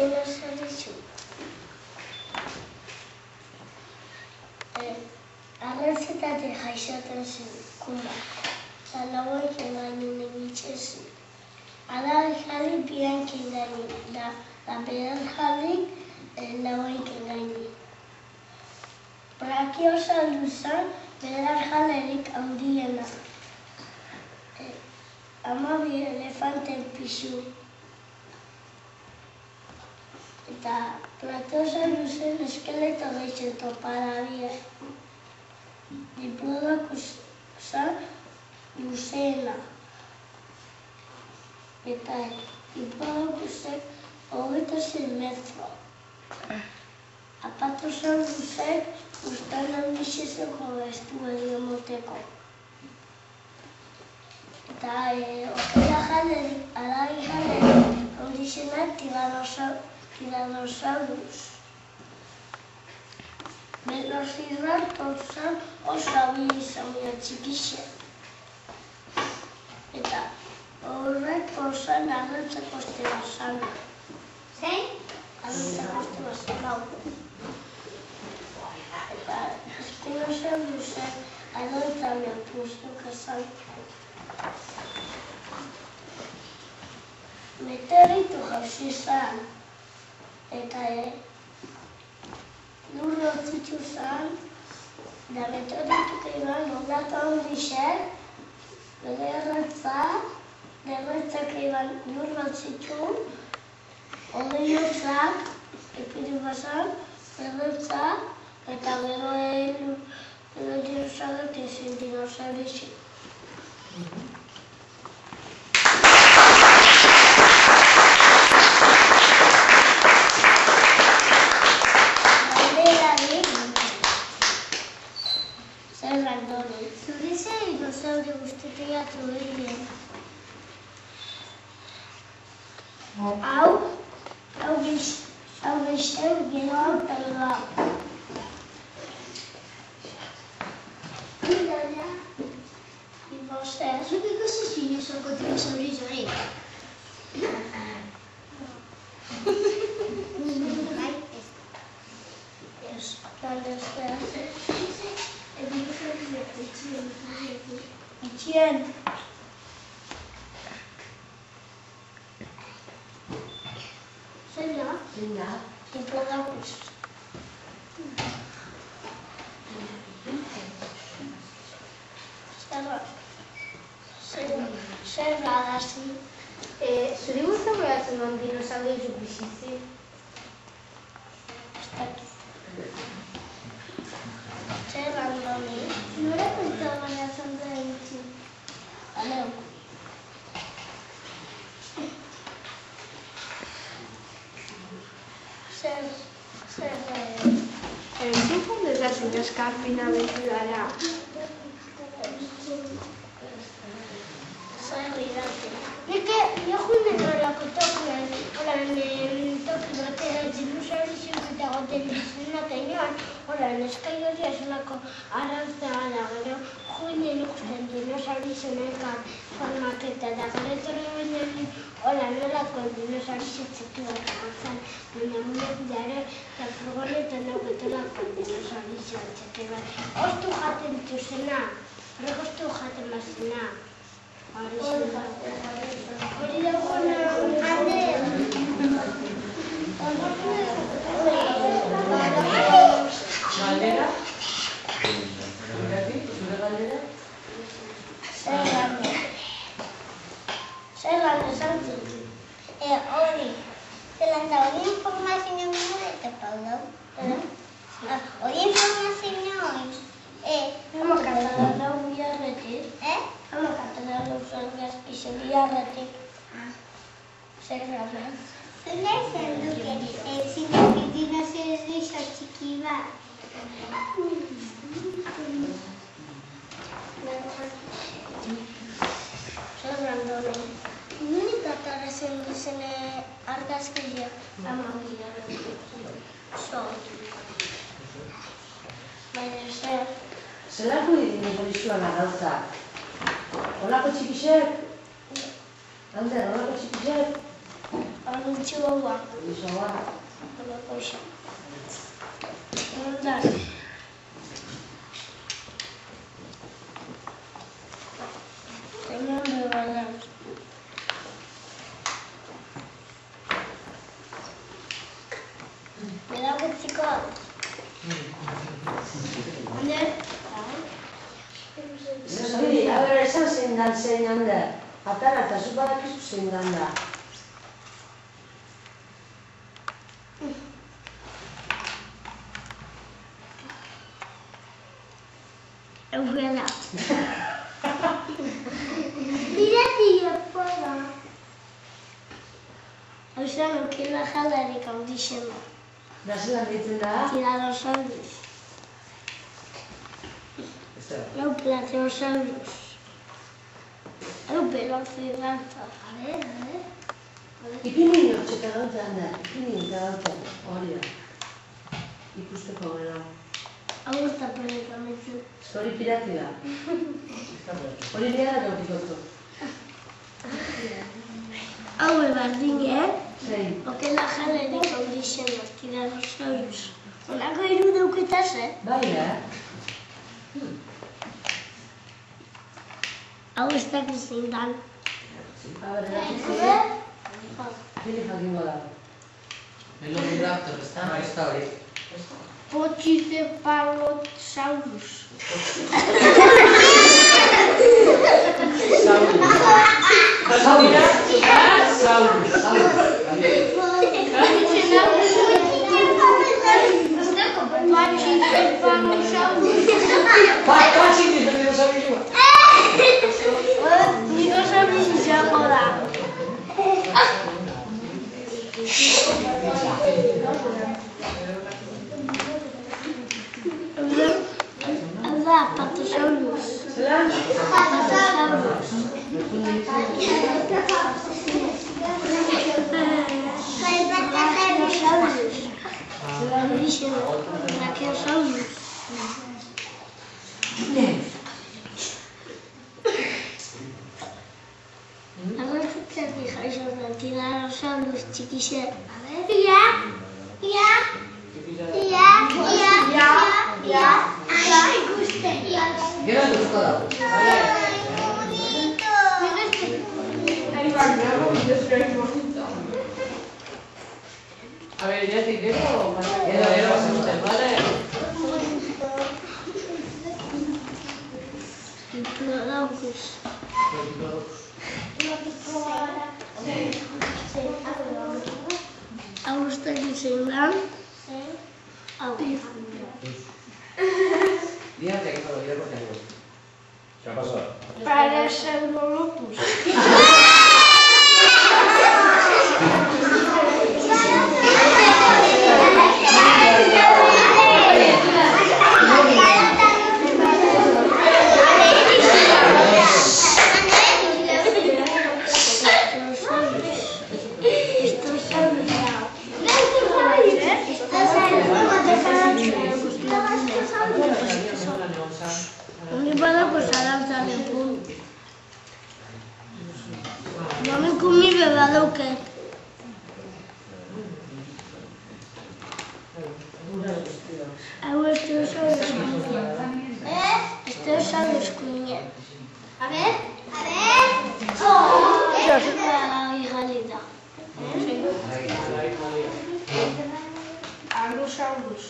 dinosaurizu. Arrazetatik jaixaten zikuna. Eta lauekin gainen egitzen zi. Adar jali biankin gainen. Da bedar jali lauekin gainen. Brachiosaurusan bedar jalerik handiena. 12 elefanten pisu. Eta Platosaurusen eskeleto gehien topa dabie. Diplodocus-a luzeena. Eta Diplodocusek 26 metro. Apatosaurusek ustan handixezeko gaiztu edo moteko. Eta okela jalerik, alagi jalerik, handixenak Tyrannosaurus. Velociraptorsan oso abili izan txikixe. Eta horrek osan agertzeko estela zana. Zein? Agertzeko estela zana. Eta Spinosaurusek agertzan puztuka zan. Meteoritu jauzi zan. Eta lurra utzitu zan, da meteorituk iban ondatu handixek, bere erretzak iban lurra utzitu, odeiotzak, epidu bazan, erretzak, eta gero dinosauruk ezin dinosaurixi. Zure ze dinosauri guztetia zuhirien. Hau geixen gero hau talga. Iraia, ibozer. Zuk ikusi zinezoko dinosauri zorik? Itxien. Zein da? Diplodocus. Zer gadazi? Zuri gustatzen duen dinosauriak bizizi? Zer andoni? Nora pentsaban azandra egitzi? Aleu. Zer Zin fundez da zen eskarpina betulara? zer idate. Nik jokunden horako tokuen, horan toki batera dinosaurixen eta goten dizunak egin, horan eskaidoria zonako arrauzta gala gero, juinen ikusten dinosaurixenekan formaketa da gero etorri baina horan nolako dinosaurixen txiki bat agartzen, baina munek dara eta furgonetan nagoetolako dinosaurixen txiki bat. Ostu jaten tuzena, horrekostu jaten bazena. Hori dagoena, Galdera? Zure galdera? Zer lan esan zut? hori. Zelan da, hori informazio nire eta paudau. Hori informazio hori. Hama katala biarretik. Hama katala uzan gazkize biarretik. Zer lan. Zela izan duke, zinaki dinosaurus gisa txiki bat. Zer lan doni. Nunik atarazen duzene argazkiak. Hama biarretik. Baina zer. Zelako dinosaurizuan gauzak? Olako txikixek? Ander, olako txikixek? Arrantxu gaua. Isoa. Horako isa. Horretan. Hemen bebadan. Erakutziko. Hande? Zuri, abera esan zein dan zein handa. Atara eta zu badakizu zein dan da. Eugela. Tira, poda. Hauzen ukila jalarik handixen da. Da zelan ditzen da? Tiranosaurus. Eu Plateosaurus. Eu Velociraptor. Ipini nortxeta gautzen da. Ipini eta gautzen. Hori da. Ikusteko gero. Hau ez da planetametzu. Hori pirati da. Hori nire da gautikotu. Hau ebardine, Zein? okela jalarik handixen da. Tiranosaurus. Honako hiru dauketaz, Bai, Hau ez dakit zein dan. abera erakutzen. Pili jakingo da. Velociraptor, ez da hori. Pachycephalosaurus. Dinosaurus izango da. Hau da, Apatosaurus. Zelan? Apatosaurus. Brachiosaurus. Handixen da. Brachiosaurus. Arrantzatik jaizorren Tiranosaurus txikixe. Gero duzko dago. A ver, ya te gero, Gero, bazen, vale? Diplodocus. Hau ez dakit zein da. Hau. Dígate que lo digo porque no. ¿Qué ha pasado? Parasaurolophus. Honi badako zalantza leku. Nomen kumi badauke. Hau Stegosaurus kuinen. Stegosaurus kuinen. Igalita. Allosaurus.